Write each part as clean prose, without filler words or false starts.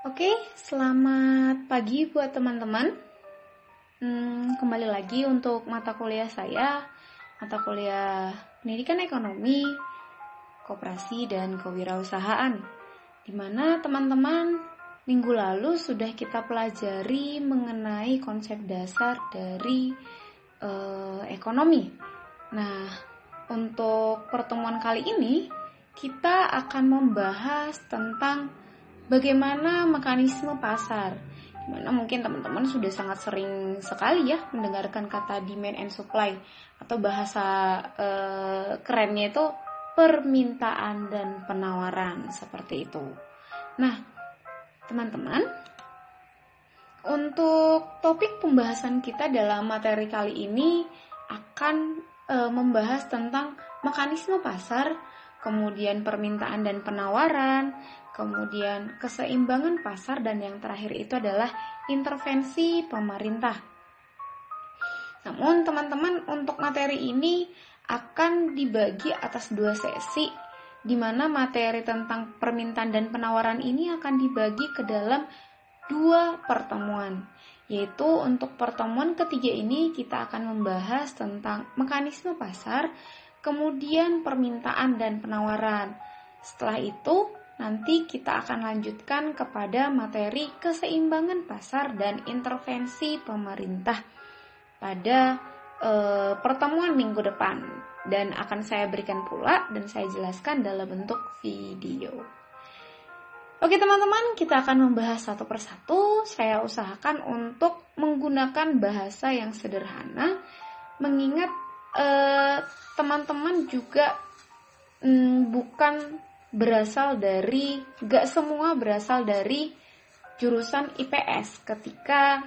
Oke, selamat pagi buat teman-teman. Kembali lagi untuk mata kuliah saya, mata kuliah Pendidikan Ekonomi, Koperasi, dan Kewirausahaan, di mana teman-teman minggu lalu sudah kita pelajari mengenai konsep dasar dari ekonomi. Nah, untuk pertemuan kali ini kita akan membahas tentang bagaimana mekanisme pasar. Dimana mungkin teman-teman sudah sangat sering sekali ya mendengarkan kata demand and supply, atau bahasa kerennya itu permintaan dan penawaran, seperti itu. Nah, teman-teman, untuk topik pembahasan kita dalam materi kali ini akan membahas tentang mekanisme pasar, kemudian permintaan dan penawaran, kemudian keseimbangan pasar, dan yang terakhir itu adalah intervensi pemerintah. Namun teman-teman, untuk materi ini akan dibagi atas 2 sesi, di mana materi tentang permintaan dan penawaran ini akan dibagi ke dalam 2 pertemuan. Yaitu untuk pertemuan ketiga ini kita akan membahas tentang mekanisme pasar, kemudian permintaan dan penawaran. Setelah itu nanti kita akan lanjutkan kepada materi keseimbangan pasar dan intervensi pemerintah pada pertemuan minggu depan, dan akan saya berikan pula dan saya jelaskan dalam bentuk video. Oke teman-teman, kita akan membahas satu persatu. Saya usahakan untuk menggunakan bahasa yang sederhana, mengingat teman-teman juga gak semua berasal dari jurusan IPS ketika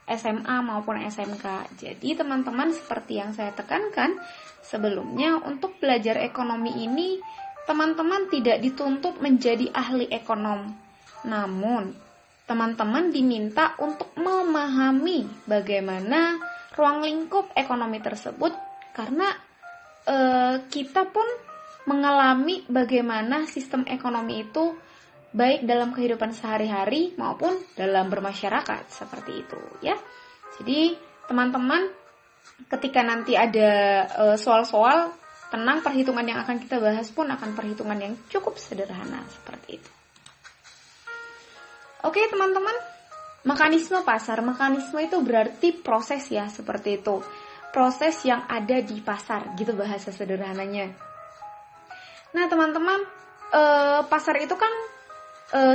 SMA maupun SMK. Jadi teman-teman, seperti yang saya tekankan sebelumnya, untuk belajar ekonomi ini teman-teman tidak dituntut menjadi ahli ekonom. Namun teman-teman diminta untuk memahami bagaimana ruang lingkup ekonomi tersebut, karena kita pun mengalami bagaimana sistem ekonomi itu baik dalam kehidupan sehari-hari maupun dalam bermasyarakat, seperti itu ya. Jadi teman-teman, ketika nanti ada soal-soal, tenang, perhitungan yang akan kita bahas pun akan perhitungan yang cukup sederhana, seperti itu. Oke teman-teman, mekanisme pasar. Mekanisme itu berarti proses ya, seperti itu. Proses yang ada di pasar, gitu bahasa sederhananya. Nah teman-teman, pasar itu kan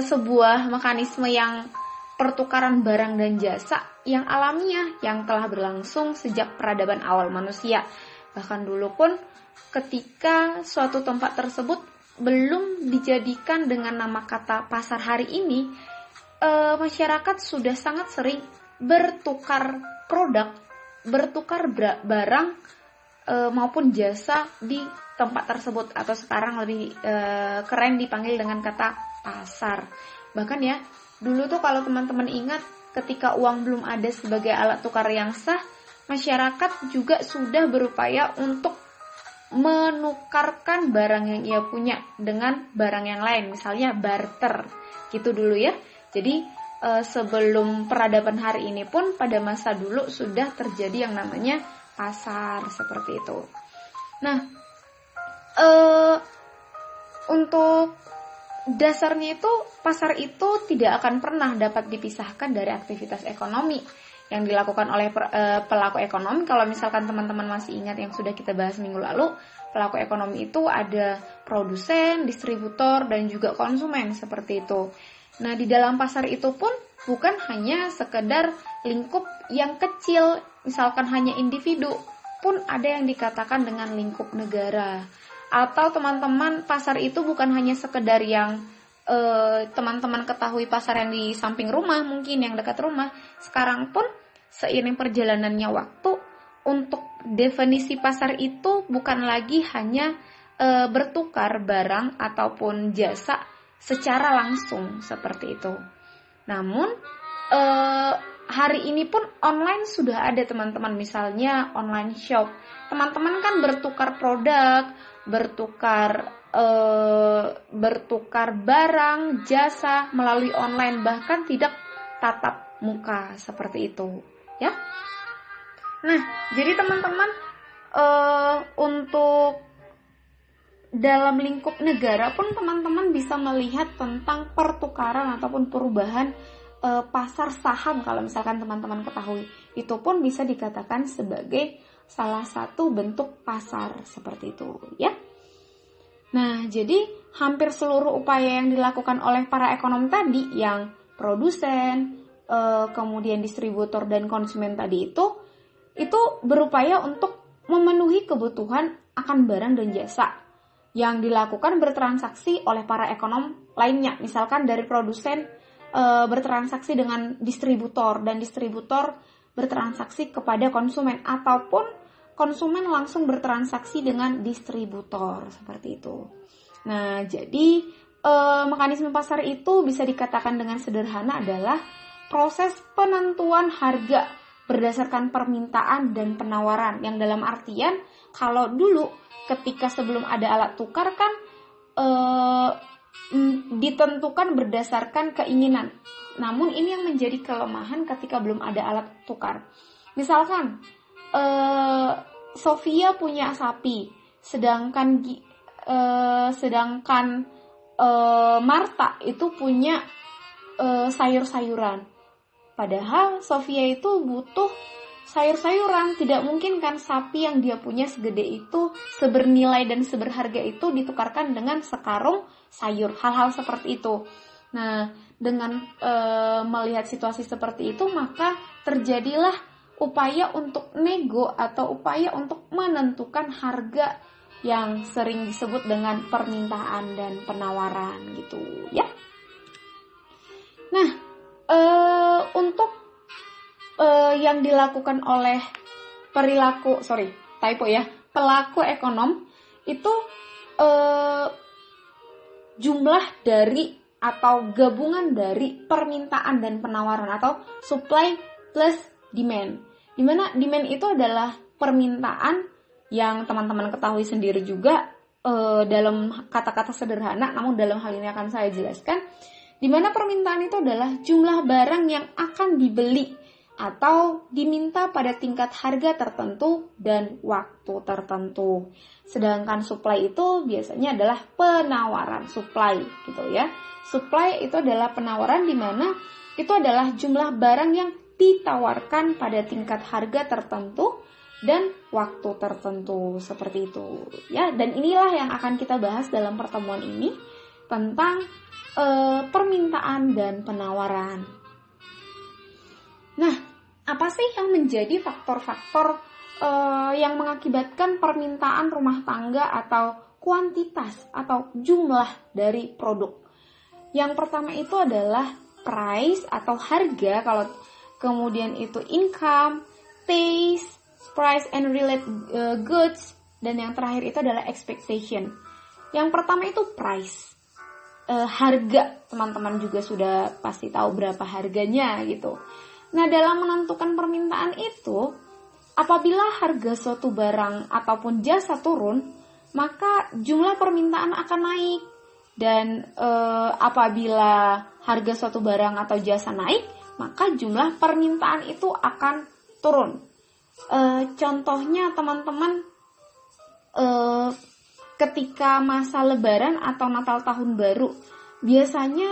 sebuah mekanisme yang pertukaran barang dan jasa yang alamiah, yang telah berlangsung sejak peradaban awal manusia. Bahkan dulu pun ketika suatu tempat tersebut belum dijadikan dengan nama kata pasar hari ini, masyarakat sudah sangat sering bertukar produk, bertukar barang maupun jasa di tempat tersebut, atau sekarang lebih keren dipanggil dengan kata pasar. Bahkan ya, dulu tuh kalau teman-teman ingat, ketika uang belum ada sebagai alat tukar yang sah, masyarakat juga sudah berupaya untuk menukarkan barang yang ia punya dengan barang yang lain, misalnya barter, gitu dulu ya. Jadi sebelum peradaban hari ini pun pada masa dulu sudah terjadi yang namanya pasar, seperti itu. Nah, untuk dasarnya itu, pasar itu tidak akan pernah dapat dipisahkan dari aktivitas ekonomi yang dilakukan oleh pelaku ekonomi. Kalau misalkan teman-teman masih ingat yang sudah kita bahas minggu lalu, pelaku ekonomi itu ada produsen, distributor, dan juga konsumen, seperti itu. Nah, di dalam pasar itu pun bukan hanya sekedar lingkup yang kecil, misalkan hanya individu, pun ada yang dikatakan dengan lingkup negara. Atau teman-teman, pasar itu bukan hanya sekedar yang teman-teman ketahui pasar yang di samping rumah, mungkin yang dekat rumah. Sekarang pun seiring perjalanannya waktu, untuk definisi pasar itu bukan lagi hanya bertukar barang ataupun jasa secara langsung, seperti itu. Namun hari ini pun online sudah ada teman-teman, misalnya online shop. Teman-teman kan bertukar produk, bertukar bertukar barang, jasa melalui online, bahkan tidak tatap muka seperti itu, ya. Nah, jadi teman-teman, untuk dalam lingkup negara pun teman-teman bisa melihat tentang pertukaran ataupun perubahan pasar saham. Kalau misalkan teman-teman ketahui, itu pun bisa dikatakan sebagai salah satu bentuk pasar seperti itu, ya. Nah, jadi hampir seluruh upaya yang dilakukan oleh para ekonom tadi, yang produsen, kemudian distributor dan konsumen tadi itu berupaya untuk memenuhi kebutuhan akan barang dan jasa yang dilakukan bertransaksi oleh para ekonom lainnya. Misalkan dari produsen bertransaksi dengan distributor, dan distributor bertransaksi kepada konsumen, ataupun konsumen langsung bertransaksi dengan distributor, seperti itu. Nah, jadi mekanisme pasar itu bisa dikatakan dengan sederhana adalah proses penentuan harga berdasarkan permintaan dan penawaran, yang dalam artian kalau dulu ketika sebelum ada alat tukar kan ditentukan berdasarkan keinginan. Namun ini yang menjadi kelemahan ketika belum ada alat tukar. Misalkan Sofia punya sapi, sedangkan Marta itu punya sayur-sayuran. Padahal Sofia itu butuh sayur-sayuran, tidak mungkin kan sapi yang dia punya segede itu, sebernilai dan seberharga itu ditukarkan dengan sekarung sayur, hal-hal seperti itu. Nah, dengan melihat situasi seperti itu, maka terjadilah upaya untuk nego atau upaya untuk menentukan harga yang sering disebut dengan permintaan dan penawaran gitu, ya. Nah, untuk yang dilakukan oleh pelaku ekonom itu jumlah dari atau gabungan dari permintaan dan penawaran atau supply plus demand. Dimana demand itu adalah permintaan yang teman-teman ketahui sendiri juga dalam kata-kata sederhana, namun dalam hal ini akan saya jelaskan. Dimana permintaan itu adalah jumlah barang yang akan dibeli atau diminta pada tingkat harga tertentu dan waktu tertentu. Sedangkan supply itu biasanya adalah penawaran, supply gitu ya. Supply itu adalah penawaran, di mana itu adalah jumlah barang yang ditawarkan pada tingkat harga tertentu dan waktu tertentu, seperti itu ya. Dan inilah yang akan kita bahas dalam pertemuan ini tentang permintaan dan penawaran. Nah, apa sih yang menjadi faktor-faktor yang mengakibatkan permintaan rumah tangga atau kuantitas atau jumlah dari produk? Yang pertama itu adalah price atau harga, kalau kemudian itu income, taste, price and related goods, dan yang terakhir itu adalah expectation. Yang pertama itu price. Harga, teman-teman juga sudah pasti tahu berapa harganya gitu. Nah, dalam menentukan permintaan itu, apabila harga suatu barang ataupun jasa turun, maka jumlah permintaan akan naik. Dan apabila harga suatu barang atau jasa naik, maka jumlah permintaan itu akan turun. Contohnya teman-teman, ketika masa lebaran atau Natal tahun baru, biasanya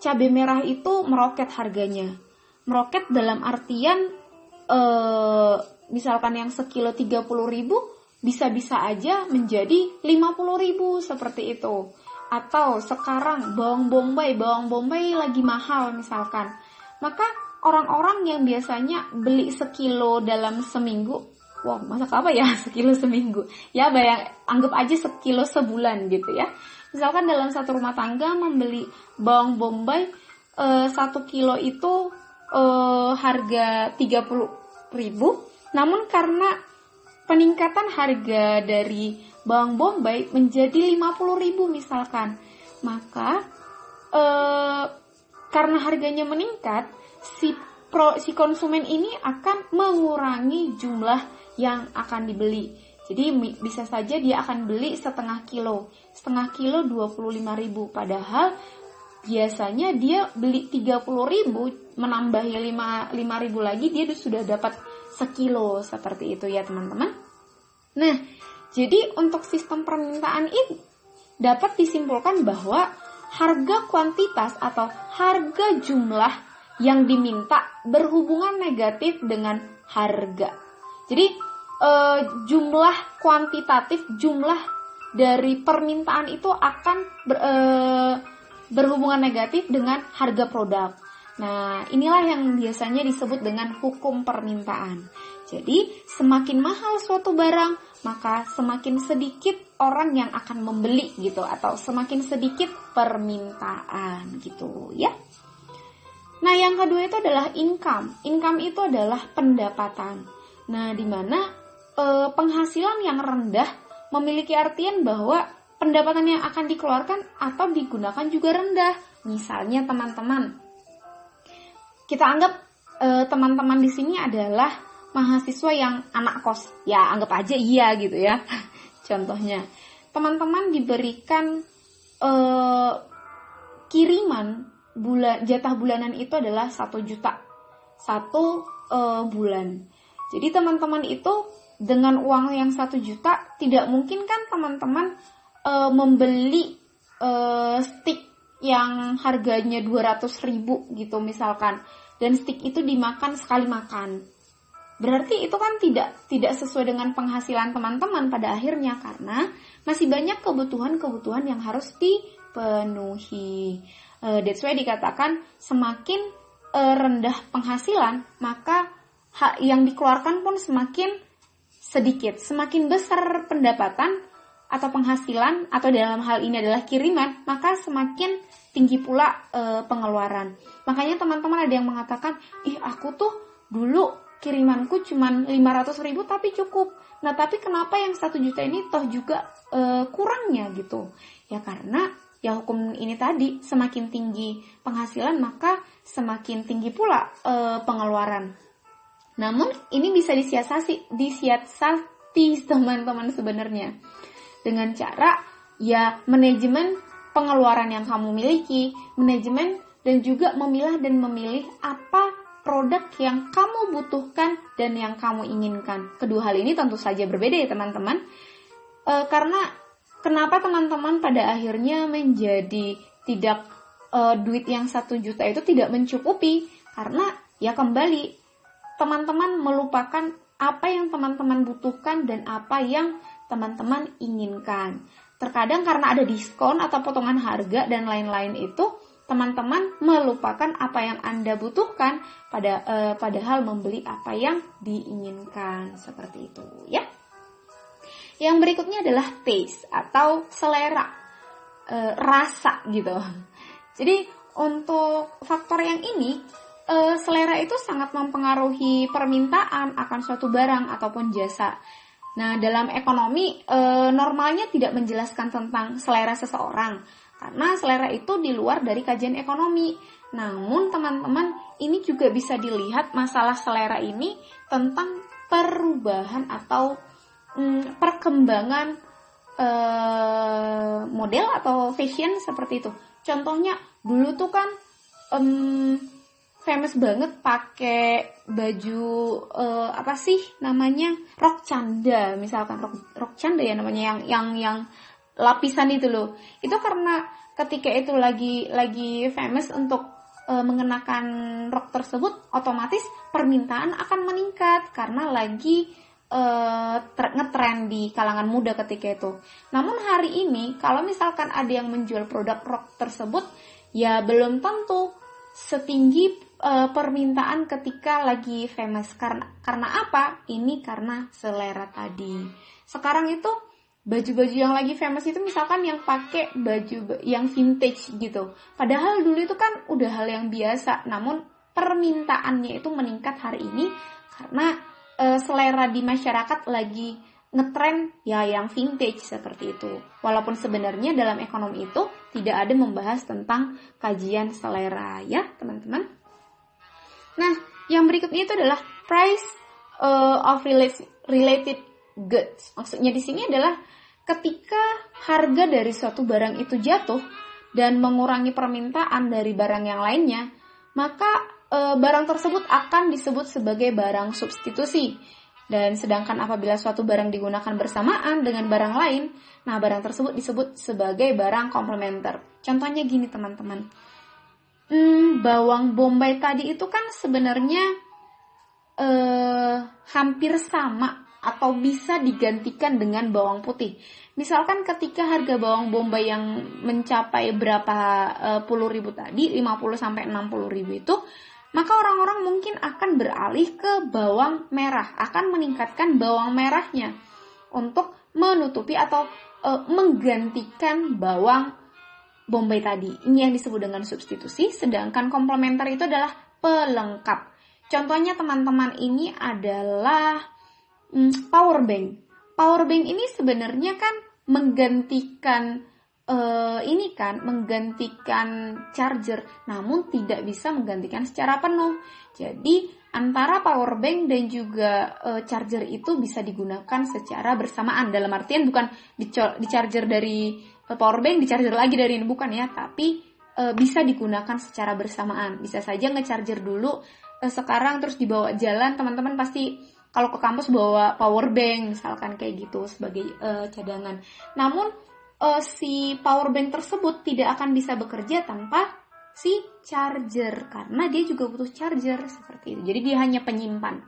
cabai merah itu meroket harganya. Meroket dalam artian misalkan yang sekilo 30.000 bisa-bisa aja menjadi 50.000 seperti itu. Atau sekarang bawang bombay lagi mahal misalkan. Maka orang-orang yang biasanya beli sekilo dalam seminggu, wow, masak apa ya sekilo seminggu? Ya anggap aja sekilo sebulan gitu ya. Misalkan dalam satu rumah tangga membeli bawang bombay 1 kilo itu harga 30.000. Namun karena peningkatan harga dari bawang bombay menjadi 50.000 misalkan, maka karena harganya meningkat, si konsumen ini akan mengurangi jumlah yang akan dibeli. Jadi bisa saja dia akan beli setengah kilo 25.000, padahal biasanya dia beli 30.000 menambahi 5.000 lagi, dia sudah dapat sekilo, seperti itu ya teman-teman. Nah, jadi untuk sistem permintaan ini dapat disimpulkan bahwa harga kuantitas atau harga jumlah yang diminta berhubungan negatif dengan harga. Jadi jumlah kuantitatif, jumlah dari permintaan itu akan berhubungan negatif dengan harga produk. Nah, inilah yang biasanya disebut dengan hukum permintaan. Jadi, semakin mahal suatu barang, maka semakin sedikit orang yang akan membeli gitu, atau semakin sedikit permintaan gitu ya. Nah, yang kedua itu adalah income. Income itu adalah pendapatan. Nah, di mana penghasilan yang rendah memiliki artian bahwa pendapatan yang akan dikeluarkan atau digunakan juga rendah. Misalnya teman-teman, kita anggap teman-teman di sini adalah mahasiswa yang anak kos. Ya, anggap aja iya gitu ya. Contohnya, teman-teman diberikan kiriman jatah bulanan itu adalah 1 juta satu bulan. Jadi teman-teman itu dengan uang yang 1 juta, tidak mungkin kan teman-teman membeli stick yang harganya 200.000 gitu misalkan, dan stick itu dimakan sekali makan. Berarti itu kan tidak sesuai dengan penghasilan teman-teman pada akhirnya, karena masih banyak kebutuhan-kebutuhan yang harus dipenuhi. That's why dikatakan semakin rendah penghasilan, maka yang dikeluarkan pun semakin sedikit. Semakin besar pendapatan atau penghasilan, atau dalam hal ini adalah kiriman, maka semakin tinggi pula pengeluaran. Makanya teman-teman ada yang mengatakan, aku tuh dulu kirimanku cuma 500.000 tapi cukup. Nah, tapi kenapa yang 1 juta ini toh juga kurangnya gitu? Ya karena ya hukum ini tadi, semakin tinggi penghasilan maka semakin tinggi pula pengeluaran. Namun ini bisa disiasati teman-teman sebenarnya dengan cara ya manajemen pengeluaran yang kamu miliki, manajemen dan juga memilah dan memilih apa produk yang kamu butuhkan dan yang kamu inginkan. Kedua hal ini tentu saja berbeda ya teman-teman. Karena kenapa teman-teman pada akhirnya menjadi tidak duit yang 1 juta itu tidak mencukupi? Karena ya kembali teman-teman melupakan apa yang teman-teman butuhkan dan apa yang teman-teman inginkan. Terkadang karena ada diskon atau potongan harga dan lain-lain itu, teman-teman melupakan apa yang Anda butuhkan padahal membeli apa yang diinginkan, seperti itu ya. Yang berikutnya adalah taste atau selera, rasa gitu. Jadi untuk faktor yang ini, selera itu sangat mempengaruhi permintaan akan suatu barang ataupun jasa. Nah, dalam ekonomi normalnya tidak menjelaskan tentang selera seseorang, karena selera itu di luar dari kajian ekonomi. Namun teman-teman, ini juga bisa dilihat masalah selera ini tentang perubahan atau perkembangan model atau fashion seperti itu. Contohnya dulu tuh kan famous banget pakai baju apa sih namanya, rok canda misalkan, rok canda ya namanya, yang lapisan itu loh. Itu karena ketika itu lagi famous untuk mengenakan rok tersebut, otomatis permintaan akan meningkat karena lagi ngetren di kalangan muda ketika itu. Namun hari ini kalau misalkan ada yang menjual produk rok tersebut, ya belum tentu setinggi permintaan ketika lagi famous. Karena apa? Ini karena selera tadi. Sekarang itu baju-baju yang lagi famous itu misalkan yang pakai baju yang vintage gitu. Padahal dulu itu kan udah hal yang biasa. Namun permintaannya itu meningkat hari ini karena selera di masyarakat lagi ngetren ya yang vintage seperti itu. Walaupun sebenarnya dalam ekonomi itu tidak ada membahas tentang kajian selera ya teman-teman. Nah, yang berikutnya itu adalah price of related goods. Maksudnya di sini adalah ketika harga dari suatu barang itu jatuh dan mengurangi permintaan dari barang yang lainnya, maka barang tersebut akan disebut sebagai barang substitusi. Dan sedangkan apabila suatu barang digunakan bersamaan dengan barang lain, nah barang tersebut disebut sebagai barang komplementer. Contohnya gini teman-teman, bawang bombay tadi itu kan sebenarnya hampir sama atau bisa digantikan dengan bawang putih. Misalkan ketika harga bawang bombay yang mencapai berapa puluh ribu tadi, 50 sampai 60 ribu itu, maka orang-orang mungkin akan beralih ke bawang merah, akan meningkatkan bawang merahnya untuk menutupi atau menggantikan bawang bombay tadi. Ini yang disebut dengan substitusi, sedangkan komplementer itu adalah pelengkap. Contohnya teman-teman ini adalah power bank. Power bank ini sebenarnya kan menggantikan menggantikan charger, namun tidak bisa menggantikan secara penuh. Jadi antara power bank dan juga charger itu bisa digunakan secara bersamaan. Dalam artian bukan di charger dari power bank, di charger lagi dari ini, bukan ya, tapi bisa digunakan secara bersamaan. Bisa saja nge-charger dulu sekarang terus dibawa jalan, teman-teman pasti kalau ke kampus bawa power bank misalkan kayak gitu sebagai cadangan. Namun si power bank tersebut tidak akan bisa bekerja tanpa si charger, karena dia juga butuh charger seperti itu. Jadi dia hanya penyimpan.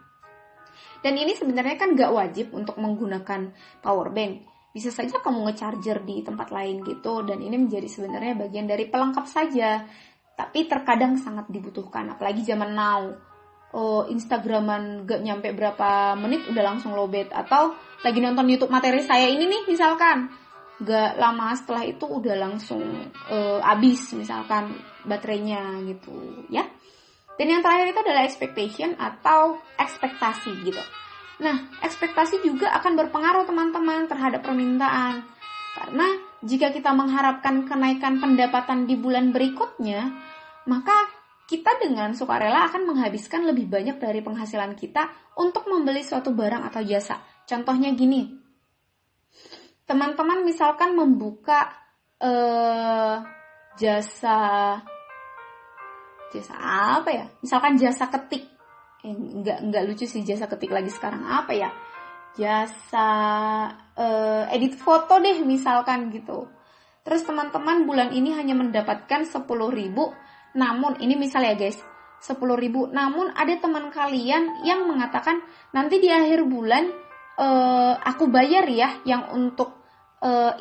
Dan ini sebenarnya kan gak wajib untuk menggunakan power bank. Bisa saja kamu nge-charger di tempat lain gitu, dan ini menjadi sebenarnya bagian dari pelengkap saja. Tapi terkadang sangat dibutuhkan, apalagi zaman now. Instagraman gak nyampe berapa menit udah langsung lowbat, atau lagi nonton YouTube materi saya ini nih misalkan, gak lama setelah itu udah langsung habis misalkan baterainya gitu ya. Dan yang terakhir itu adalah expectation atau ekspektasi gitu. Nah, ekspektasi juga akan berpengaruh teman-teman terhadap permintaan. Karena jika kita mengharapkan kenaikan pendapatan di bulan berikutnya, maka kita dengan sukarela akan menghabiskan lebih banyak dari penghasilan kita untuk membeli suatu barang atau jasa. Contohnya gini, teman-teman misalkan membuka jasa apa ya? Misalkan jasa ketik. Enggak lucu sih jasa ketik lagi sekarang, apa ya? Jasa edit foto deh misalkan gitu. Terus teman-teman bulan ini hanya mendapatkan 10.000, namun ini misal ya guys, 10.000, namun ada teman kalian yang mengatakan nanti di akhir bulan aku bayar ya yang untuk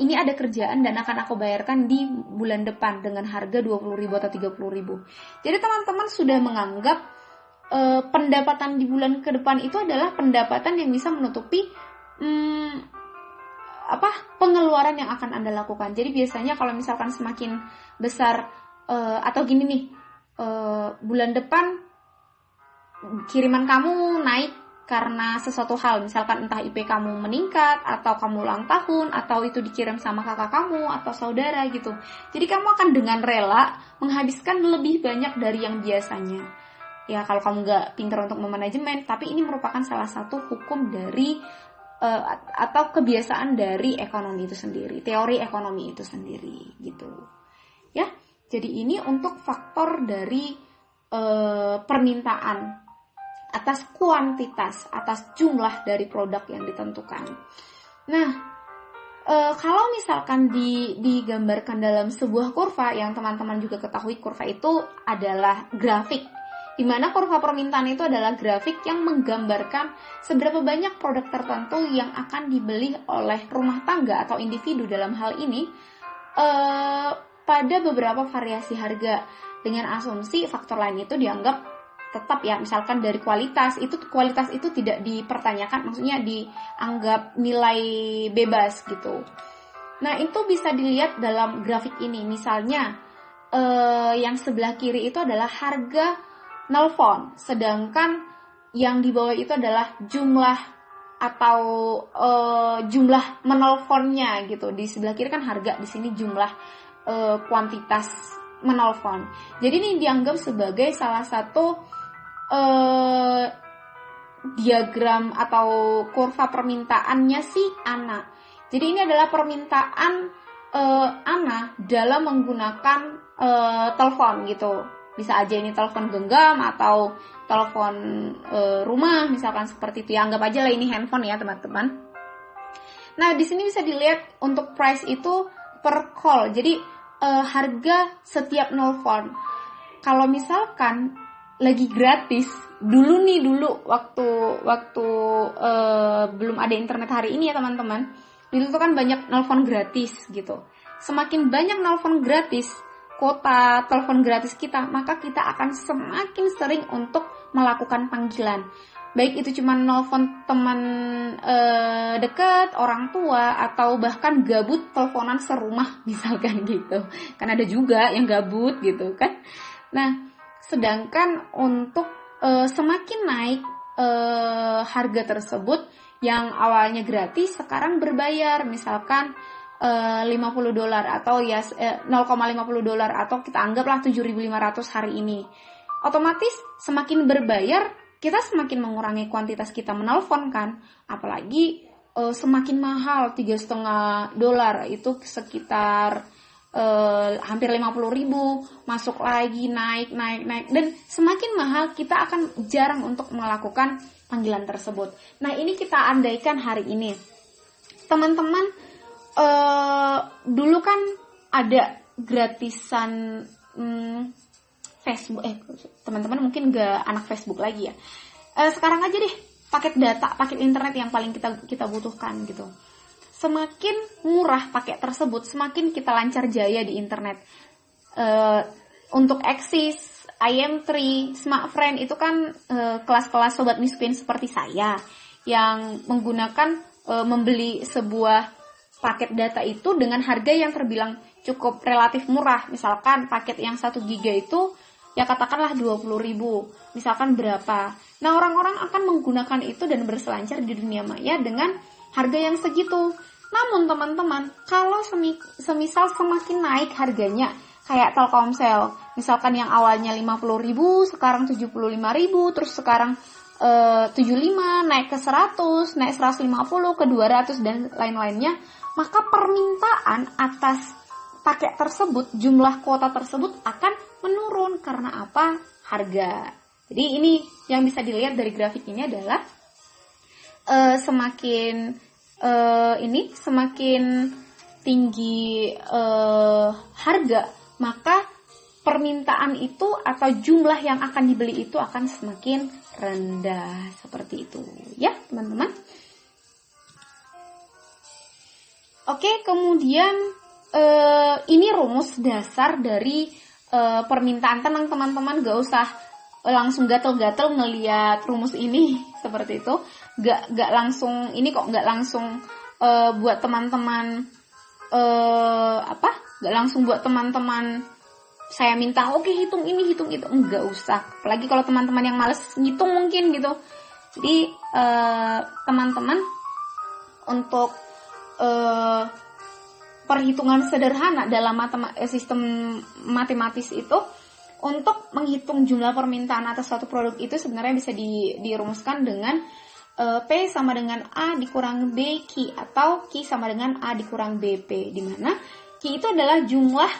ini ada kerjaan dan akan aku bayarkan di bulan depan dengan harga 20.000 atau 30.000. Jadi teman-teman sudah menganggap pendapatan di bulan ke depan itu adalah pendapatan yang bisa menutupi pengeluaran yang akan Anda lakukan. Jadi biasanya kalau misalkan semakin besar atau gini nih, bulan depan kiriman kamu naik karena sesuatu hal, misalkan entah IP kamu meningkat, atau kamu ulang tahun, atau itu dikirim sama kakak kamu, atau saudara gitu. Jadi kamu akan dengan rela menghabiskan lebih banyak dari yang biasanya. Ya kalau kamu gak pintar untuk memanajemen, tapi ini merupakan salah satu hukum dari, atau kebiasaan dari ekonomi itu sendiri, teori ekonomi itu sendiri gitu. Ya, jadi ini untuk faktor dari permintaan atas kuantitas, atas jumlah dari produk yang ditentukan. Nah, kalau misalkan digambarkan dalam sebuah kurva, yang teman-teman juga ketahui kurva itu adalah grafik, di mana kurva permintaan itu adalah grafik yang menggambarkan seberapa banyak produk tertentu yang akan dibeli oleh rumah tangga atau individu dalam hal ini pada beberapa variasi harga, dengan asumsi faktor lain itu dianggap tetap ya, misalkan dari kualitas itu tidak dipertanyakan, maksudnya dianggap nilai bebas gitu. Nah itu bisa dilihat dalam grafik ini, misalnya yang sebelah kiri itu adalah harga nelpon, sedangkan yang di bawah itu adalah jumlah atau jumlah menelponnya gitu. Di sebelah kiri kan harga, di sini jumlah kuantitas menelpon. Jadi ini dianggap sebagai salah satu diagram atau kurva permintaannya si Ana. Jadi ini adalah permintaan Ana dalam menggunakan telepon gitu. Bisa aja ini telepon genggam atau telepon rumah misalkan seperti itu. Ya, anggap aja lah ini handphone ya teman-teman. Nah, di sini bisa dilihat untuk price itu per call. Jadi harga setiap nelfon. Kalau misalkan lagi gratis, dulu waktu belum ada internet hari ini ya teman-teman. Dulu tuh kan banyak nelfon gratis gitu. Semakin banyak nelfon gratis, kuota telepon gratis kita, maka kita akan semakin sering untuk melakukan panggilan. Baik itu cuma nelfon teman dekat, orang tua, atau bahkan gabut teleponan serumah misalkan gitu. Kan ada juga yang gabut gitu kan. Nah, sedangkan untuk semakin naik harga tersebut yang awalnya gratis sekarang berbayar, misalkan $50 atau ya $0,50 atau kita anggaplah 7.500 hari ini. Otomatis semakin berbayar, kita semakin mengurangi kuantitas kita menelpon kan. Apalagi semakin mahal, $3,5 itu sekitar hampir 50.000, masuk lagi naik. Dan semakin mahal kita akan jarang untuk melakukan panggilan tersebut. Nah, ini kita andaikan hari ini. Teman-teman, dulu kan ada gratisan Facebook, teman-teman mungkin gak anak Facebook lagi ya. Sekarang aja deh paket data, paket internet yang paling kita butuhkan gitu. Semakin murah paket tersebut, semakin kita lancar jaya di internet. Untuk Axis, IM3, Smartfriend itu kan kelas-kelas sobat miskin seperti saya yang menggunakan membeli sebuah paket data itu dengan harga yang terbilang cukup relatif murah. Misalkan paket yang 1 GB itu ya katakanlah 20.000, misalkan berapa. Nah, orang-orang akan menggunakan itu dan berselancar di dunia maya dengan harga yang segitu. Namun teman-teman, kalau semisal semakin naik harganya, kayak Telkomsel, misalkan yang awalnya 50.000, sekarang 75.000, terus sekarang 75, naik ke 100, naik 150, ke 200, dan lain-lainnya, maka permintaan atas paket tersebut, jumlah kuota tersebut akan menurun. Karena apa? Harga. Jadi ini yang bisa dilihat dari grafik ini adalah semakin tinggi harga, maka permintaan itu atau jumlah yang akan dibeli itu akan semakin rendah. Seperti itu ya teman-teman. Oke, kemudian ini rumus dasar dari permintaan. Tenang teman-teman, gak usah langsung gatel-gatel ngeliat rumus ini seperti itu. Gak langsung ini kok, gak langsung buat teman-teman gak langsung buat teman-teman saya minta oke hitung ini hitung itu, enggak usah. Apalagi kalau teman-teman yang males ngitung mungkin gitu. Jadi teman-teman untuk perhitungan sederhana dalam sistem matematis itu, untuk menghitung jumlah permintaan atas suatu produk itu sebenarnya bisa dirumuskan dengan P sama dengan A dikurang B Q, atau Q sama dengan A dikurang BP, di mana Q itu adalah jumlah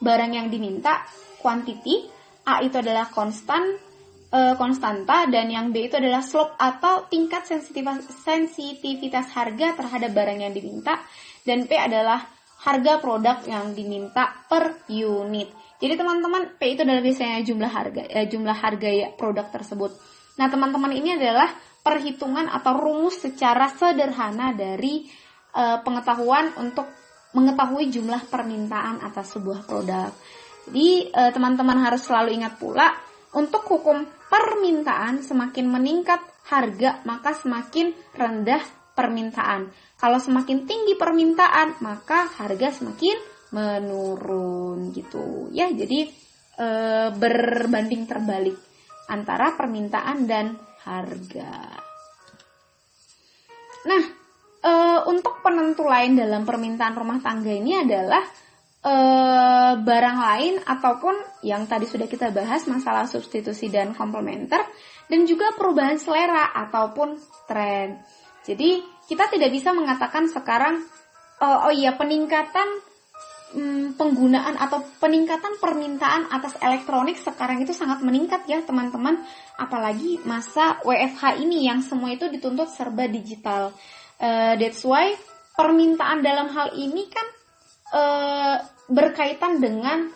barang yang diminta, quantity, A itu adalah konstanta, dan yang B itu adalah slope atau tingkat sensitivitas harga terhadap barang yang diminta, dan P adalah harga produk yang diminta per unit. Jadi teman-teman, P itu adalah biasanya jumlah harga ya produk tersebut. Nah, teman-teman, ini adalah perhitungan atau rumus secara sederhana dari pengetahuan untuk mengetahui jumlah permintaan atas sebuah produk. Jadi teman-teman harus selalu ingat pula, untuk hukum permintaan, semakin meningkat harga maka semakin rendah permintaan. Kalau semakin tinggi permintaan maka harga semakin menurun gitu ya. Jadi berbanding terbalik antara permintaan dan harga. Nah, untuk penentu lain dalam permintaan rumah tangga ini adalah barang lain ataupun yang tadi sudah kita bahas masalah substitusi dan komplementer, dan juga perubahan selera ataupun tren. Jadi kita tidak bisa mengatakan sekarang peningkatan penggunaan atau peningkatan permintaan atas elektronik sekarang itu sangat meningkat ya teman-teman, apalagi masa WFH ini yang semua itu dituntut serba digital. That's why permintaan dalam hal ini kan berkaitan dengan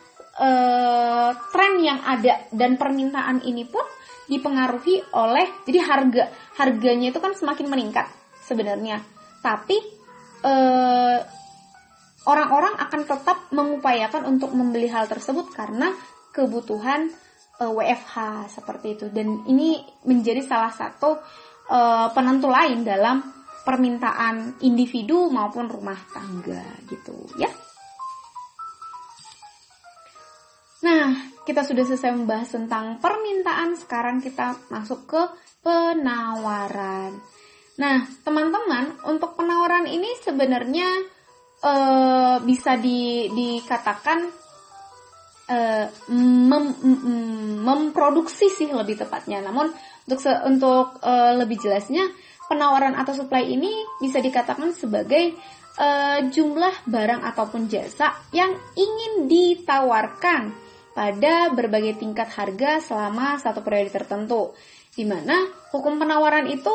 tren yang ada, dan permintaan ini pun dipengaruhi oleh, jadi harganya itu kan semakin meningkat sebenarnya, tapi orang-orang akan tetap mengupayakan untuk membeli hal tersebut karena kebutuhan WFH seperti itu, dan ini menjadi salah satu penentu lain dalam permintaan individu maupun rumah tangga gitu ya. Nah, kita sudah selesai membahas tentang permintaan, sekarang kita masuk ke penawaran. Nah, teman-teman, untuk penawaran ini sebenarnya bisa dikatakan memproduksi sih lebih tepatnya. Namun untuk lebih jelasnya, penawaran atau supply ini bisa dikatakan sebagai jumlah barang ataupun jasa yang ingin ditawarkan pada berbagai tingkat harga selama satu periode tertentu, di mana hukum penawaran itu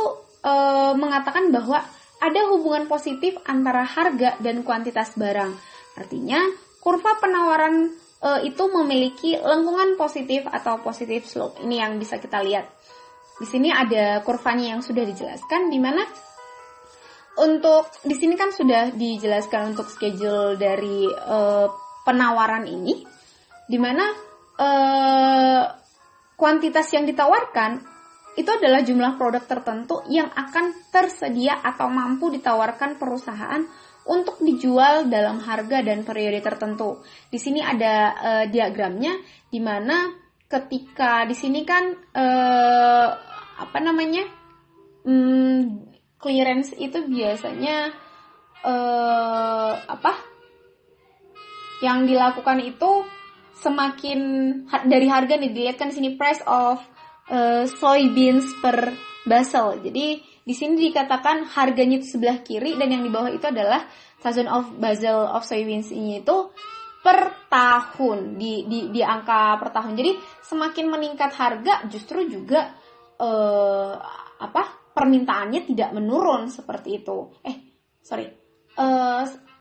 mengatakan bahwa ada hubungan positif antara harga dan kuantitas barang. Artinya, kurva penawaran itu memiliki lengkungan positif atau positive slope. Ini yang bisa kita lihat. Di sini ada kurvanya yang sudah dijelaskan, di mana untuk di sini kan sudah dijelaskan untuk schedule dari penawaran ini, di mana kuantitas yang ditawarkan itu adalah jumlah produk tertentu yang akan tersedia atau mampu ditawarkan perusahaan untuk dijual dalam harga dan periode tertentu. Di sini ada diagramnya, di mana ketika di sini kan clearance itu biasanya yang dilakukan itu semakin dari harga nih, dilihat kan di sini price of soybeans per basel. Jadi di sini dikatakan harganya itu sebelah kiri, dan yang di bawah itu adalah thousand of basel of soybeans ini itu per tahun, di angka per tahun. Jadi semakin meningkat harga, justru juga permintaannya tidak menurun seperti itu.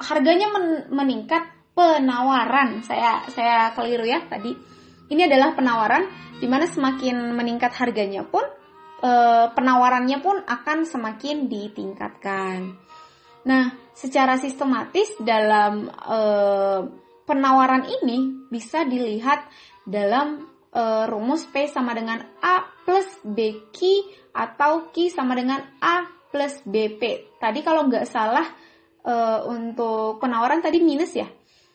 Harganya meningkat, penawaran. Saya keliru ya tadi. Ini adalah penawaran, di mana semakin meningkat harganya pun penawarannya pun akan semakin ditingkatkan. Nah, secara sistematis dalam penawaran ini bisa dilihat dalam rumus P sama dengan A plus BQ atau Q sama dengan A plus BP. Tadi kalau nggak salah untuk penawaran tadi minus ya,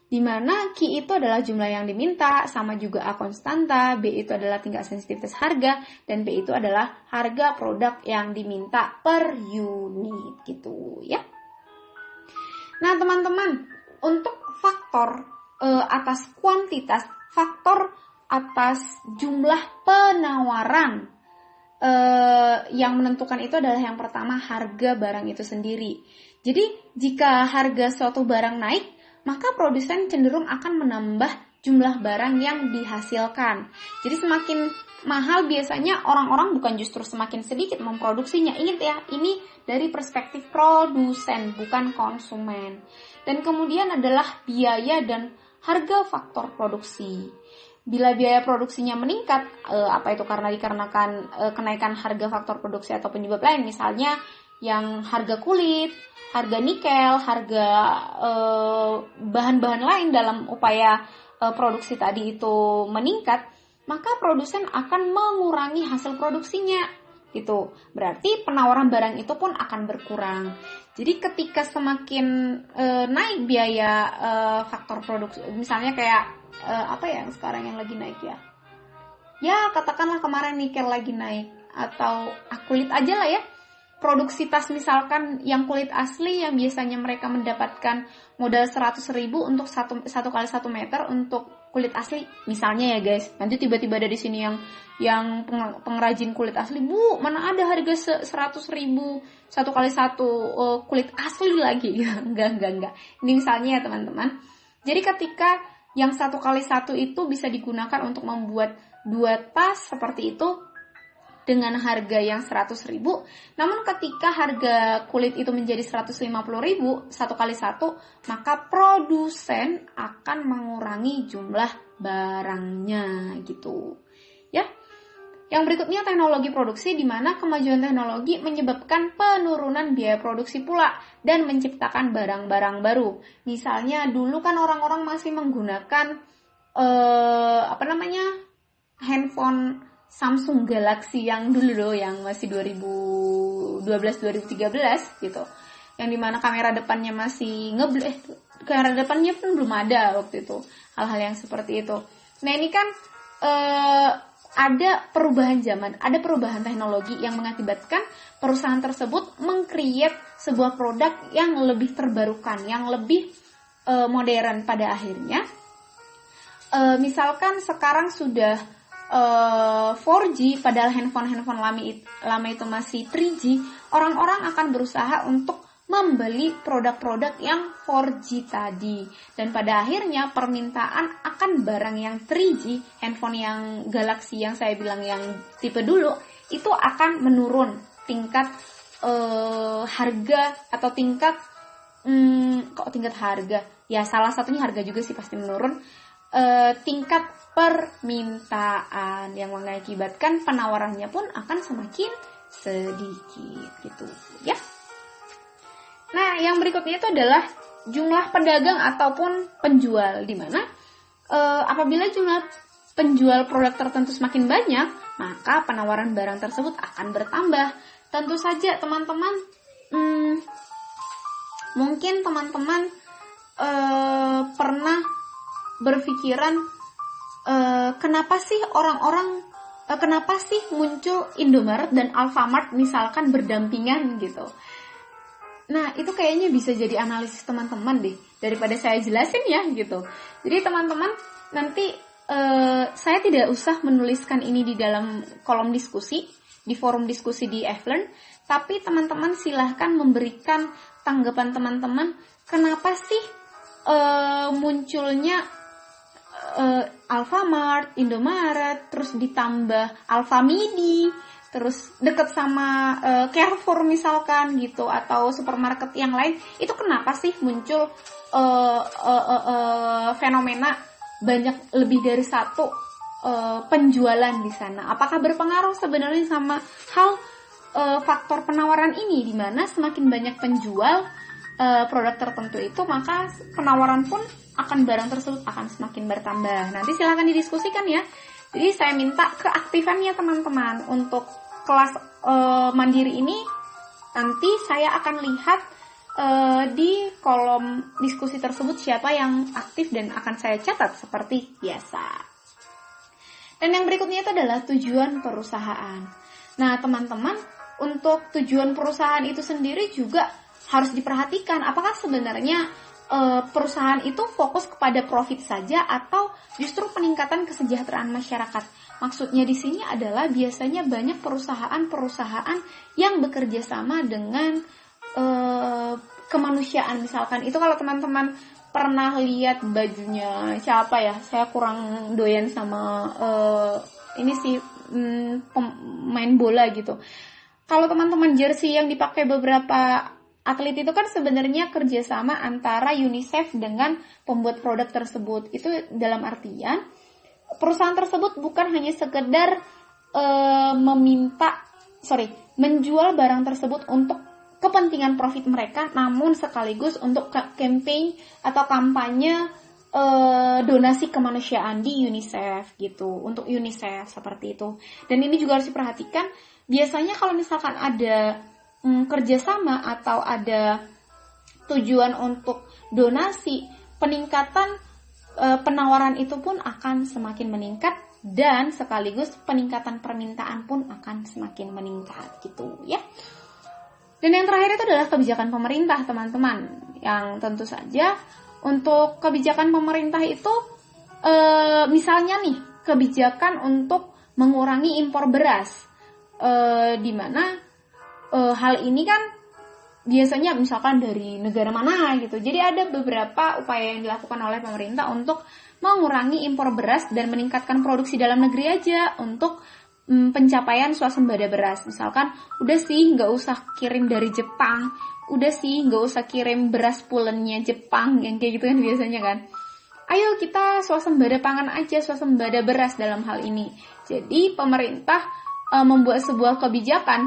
dimana Q itu adalah jumlah yang diminta, sama juga A konstanta, B itu adalah tingkat sensitivitas harga, dan P itu adalah harga produk yang diminta per unit gitu ya. Nah teman-teman, untuk faktor atas kuantitas, faktor atas jumlah penawaran yang menentukan itu adalah yang pertama harga barang itu sendiri. Jadi jika harga suatu barang naik, maka produsen cenderung akan menambah jumlah barang yang dihasilkan. Jadi semakin mahal biasanya orang-orang bukan justru semakin sedikit memproduksinya. Ingat ya, ini dari perspektif produsen, bukan konsumen. Dan kemudian adalah biaya dan harga faktor produksi. Bila biaya produksinya meningkat, dikarenakan kenaikan harga faktor produksi atau penyebab lain, misalnya yang harga kulit, harga nikel, harga bahan-bahan lain dalam upaya produksi tadi itu meningkat, maka produsen akan mengurangi hasil produksinya gitu. Berarti penawaran barang itu pun akan berkurang. Jadi ketika semakin naik biaya faktor produksi, misalnya kayak yang sekarang yang lagi naik ya? Ya katakanlah kemarin nikel lagi naik, atau kulit aja lah ya. produksi tas misalkan yang kulit asli yang biasanya mereka mendapatkan modal 100.000 untuk satu kali 1 meter untuk kulit asli misalnya ya guys, nanti tiba-tiba dari sini yang pengrajin kulit asli, bu mana ada harga 100.000 satu kali 1 kulit asli lagi. enggak ini misalnya ya teman-teman. Jadi ketika yang 1 kali 1 itu bisa digunakan untuk membuat 2 tas seperti itu dengan harga yang 100.000, namun ketika harga kulit itu menjadi 150.000 satu kali 1, maka produsen akan mengurangi jumlah barangnya gitu. Ya. Yang berikutnya teknologi produksi, di mana kemajuan teknologi menyebabkan penurunan biaya produksi pula dan menciptakan barang-barang baru. Misalnya dulu kan orang-orang masih menggunakan handphone Samsung Galaxy yang dulu loh, yang masih 2012-2013 gitu. Yang dimana kamera depannya masih kamera depannya pun belum ada waktu itu. Hal-hal yang seperti itu. Nah ini kan ada perubahan zaman, ada perubahan teknologi yang mengakibatkan perusahaan tersebut meng-create sebuah produk yang lebih terbarukan, yang lebih modern pada akhirnya. Misalkan sekarang sudah 4G, padahal handphone lama itu masih 3G, orang-orang akan berusaha untuk membeli produk-produk yang 4G tadi. Dan pada akhirnya permintaan akan barang yang 3G, handphone yang Galaxy yang saya bilang yang tipe dulu, itu akan menurun tingkat harga atau tingkat harga. Ya salah satunya harga juga sih pasti menurun. Tingkat permintaan yang mengakibatkan penawarannya pun akan semakin sedikit gitu ya. Nah, yang berikutnya itu adalah jumlah pedagang ataupun penjual, di mana apabila jumlah penjual produk tertentu semakin banyak, maka penawaran barang tersebut akan bertambah. Tentu saja teman-teman, mungkin teman-teman pernah berpikiran kenapa sih muncul Indomaret dan Alfamart misalkan berdampingan gitu. Nah, itu kayaknya bisa jadi analisis teman-teman deh, daripada saya jelasin ya gitu. Jadi teman-teman nanti saya tidak usah menuliskan ini di dalam kolom diskusi, di forum diskusi di Flearn, tapi teman-teman silahkan memberikan tanggapan teman-teman, kenapa sih munculnya Alfamart, Indomaret, terus ditambah Alfamidi, terus deket sama Carrefour misalkan gitu, atau supermarket yang lain, itu kenapa sih muncul fenomena banyak lebih dari satu penjualan di sana? Apakah berpengaruh sebenarnya sama hal faktor penawaran ini, di mana semakin banyak penjual produk tertentu itu, maka penawaran pun akan barang tersebut akan semakin bertambah. Nanti silakan didiskusikan ya. Jadi saya minta keaktifannya teman-teman untuk kelas mandiri ini. Nanti saya akan lihat di kolom diskusi tersebut siapa yang aktif dan akan saya catat seperti biasa. Dan yang berikutnya itu adalah tujuan perusahaan. Nah teman-teman, untuk tujuan perusahaan itu sendiri juga harus diperhatikan. Apakah sebenarnya perusahaan itu fokus kepada profit saja atau justru peningkatan kesejahteraan masyarakat? Maksudnya di sini adalah biasanya banyak perusahaan-perusahaan yang bekerja sama dengan kemanusiaan. Misalkan itu kalau teman-teman pernah lihat bajunya siapa ya? Saya kurang doyan sama ini sih pemain bola gitu. Kalau teman-teman jersey yang dipakai beberapa atlet itu kan sebenarnya kerjasama antara UNICEF dengan pembuat produk tersebut. Itu dalam artian perusahaan tersebut bukan hanya sekedar menjual barang tersebut untuk kepentingan profit mereka, namun sekaligus untuk campaign atau kampanye donasi kemanusiaan di UNICEF gitu, untuk UNICEF seperti itu. Dan ini juga harus diperhatikan. Biasanya kalau misalkan ada kerjasama atau ada tujuan untuk donasi, peningkatan penawaran itu pun akan semakin meningkat dan sekaligus peningkatan permintaan pun akan semakin meningkat gitu ya. Dan yang terakhir itu adalah kebijakan pemerintah, teman-teman. Yang tentu saja untuk kebijakan pemerintah itu misalnya nih, kebijakan untuk mengurangi impor beras. Di mana hal ini kan biasanya misalkan dari negara mana gitu. Jadi ada beberapa upaya yang dilakukan oleh pemerintah untuk mengurangi impor beras dan meningkatkan produksi dalam negeri aja untuk pencapaian swasembada beras. Misalkan udah sih nggak usah kirim dari Jepang, udah sih nggak usah kirim beras pulennya Jepang yang kayak gitu kan biasanya kan. Ayo kita swasembada pangan aja, swasembada beras dalam hal ini. Jadi pemerintah membuat sebuah kebijakan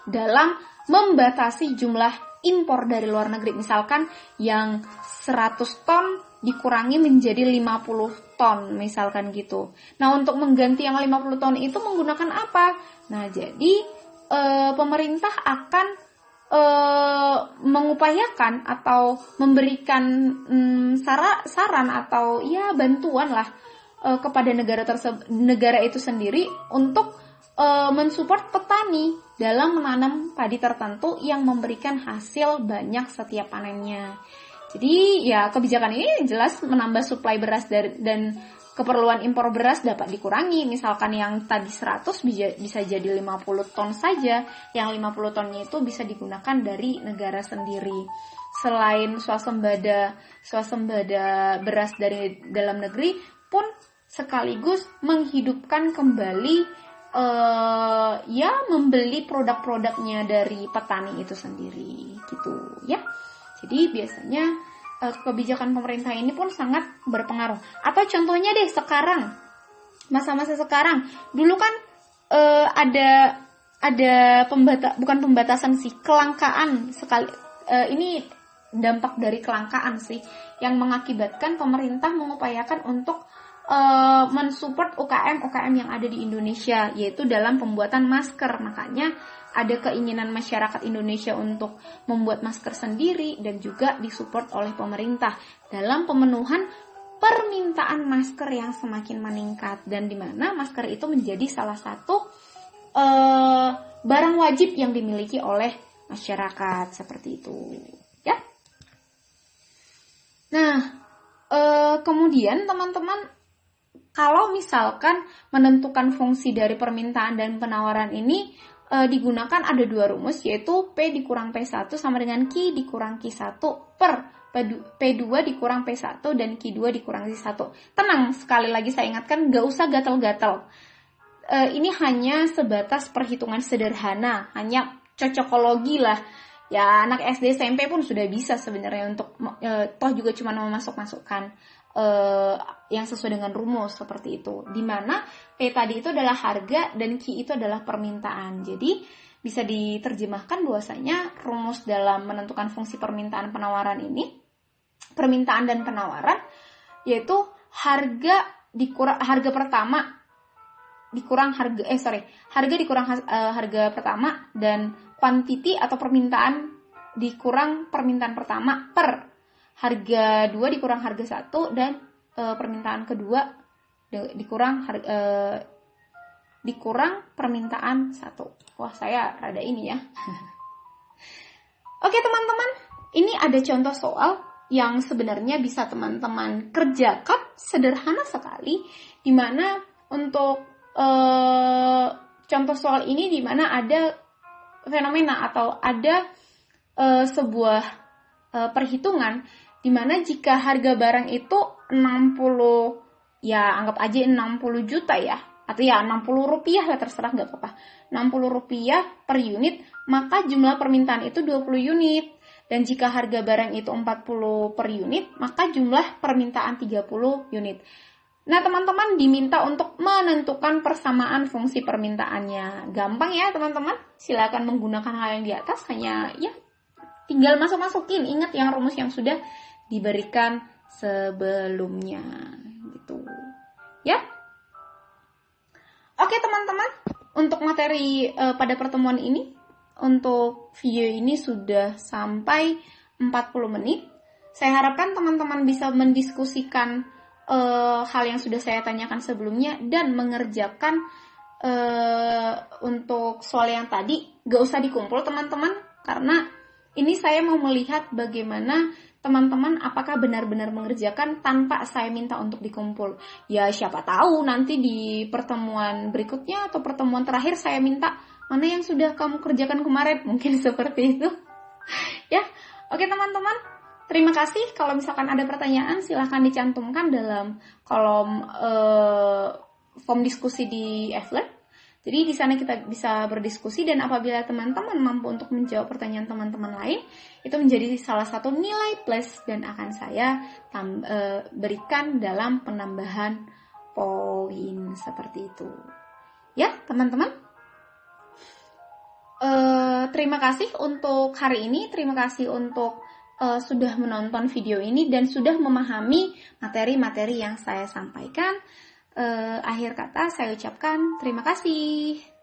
dalam membatasi jumlah impor dari luar negeri. Misalkan yang 100 ton dikurangi menjadi 50 ton, misalkan gitu. Nah, untuk mengganti yang 50 ton itu menggunakan apa? Nah, jadi pemerintah akan mengupayakan atau memberikan saran atau ya bantuan lah kepada negara itu sendiri untuk mensupport petani dalam menanam padi tertentu yang memberikan hasil banyak setiap panennya. Jadi ya kebijakan ini jelas menambah suplai beras dan keperluan impor beras dapat dikurangi. Misalkan yang tadi 100 bisa jadi 50 ton saja. Yang 50 tonnya itu bisa digunakan dari negara sendiri. Selain swasembada beras dari dalam negeri pun sekaligus menghidupkan kembali ya membeli produk-produknya dari petani itu sendiri gitu ya. Jadi biasanya kebijakan pemerintah ini pun sangat berpengaruh. Atau contohnya deh sekarang, masa-masa sekarang, dulu kan ada bukan pembatasan sih, kelangkaan sekali. Ini dampak dari kelangkaan sih yang mengakibatkan pemerintah mengupayakan untuk mensupport UKM yang ada di Indonesia, yaitu dalam pembuatan masker. Makanya ada keinginan masyarakat Indonesia untuk membuat masker sendiri dan juga disupport oleh pemerintah dalam pemenuhan permintaan masker yang semakin meningkat, dan di mana masker itu menjadi salah satu barang wajib yang dimiliki oleh masyarakat seperti itu ya. Nah, kemudian teman-teman, kalau misalkan menentukan fungsi dari permintaan dan penawaran ini digunakan ada dua rumus, yaitu P dikurang P1 sama dengan Q dikurang Q1 per P2 dikurang P1 dan Q2 dikurang Q1. Tenang, sekali lagi saya ingatkan, gak usah gatal-gatal. Ini hanya sebatas perhitungan sederhana, hanya cocokologi lah. Ya, anak SD SMP pun sudah bisa sebenarnya untuk toh juga cuma memasuk-masukkan yang sesuai dengan rumus seperti itu, dimana P tadi itu adalah harga dan Q itu adalah permintaan. Jadi bisa diterjemahkan bahwasanya rumus dalam menentukan fungsi permintaan penawaran ini, permintaan dan penawaran, yaitu harga pertama dikurang harga dikurang harga pertama, dan quantity atau permintaan dikurang permintaan pertama per harga 2 dikurang harga 1 dan permintaan kedua dikurang permintaan 1. Wah, saya rada ini ya. Oke teman-teman, ini ada contoh soal yang sebenarnya bisa teman-teman kerjakan, sederhana sekali, dimana untuk contoh soal ini dimana ada fenomena atau ada sebuah perhitungan dimana jika harga barang itu 60, ya anggap aja 60 juta ya, atau ya 60 rupiah lah, terserah gak apa-apa, 60 rupiah per unit, maka jumlah permintaan itu 20 unit. Dan jika harga barang itu 40 per unit, maka jumlah permintaan 30 unit. Nah teman-teman diminta untuk menentukan persamaan fungsi permintaannya. Gampang ya teman-teman, silakan menggunakan hal yang di atas, hanya ya tinggal masuk-masukin, ingat yang rumus yang sudah diberikan sebelumnya gitu ya. Oke teman-teman, untuk materi pada pertemuan ini, untuk video ini sudah sampai 40 menit. Saya harapkan teman-teman bisa mendiskusikan hal yang sudah saya tanyakan sebelumnya dan mengerjakan untuk soal yang tadi. Gak usah dikumpul teman-teman, karena ini saya mau melihat bagaimana teman-teman apakah benar-benar mengerjakan tanpa saya minta untuk dikumpul. Ya siapa tahu nanti di pertemuan berikutnya atau pertemuan terakhir saya minta, mana yang sudah kamu kerjakan kemarin, mungkin seperti itu. Ya, oke teman-teman, terima kasih. Kalau misalkan ada pertanyaan silahkan dicantumkan dalam kolom form diskusi di Flearn. Jadi di sana kita bisa berdiskusi, dan apabila teman-teman mampu untuk menjawab pertanyaan teman-teman lain, itu menjadi salah satu nilai plus dan akan saya berikan dalam penambahan poin seperti itu. Ya, teman-teman. Terima kasih untuk hari ini, terima kasih untuk sudah menonton video ini dan sudah memahami materi-materi yang saya sampaikan. Akhir kata saya ucapkan terima kasih.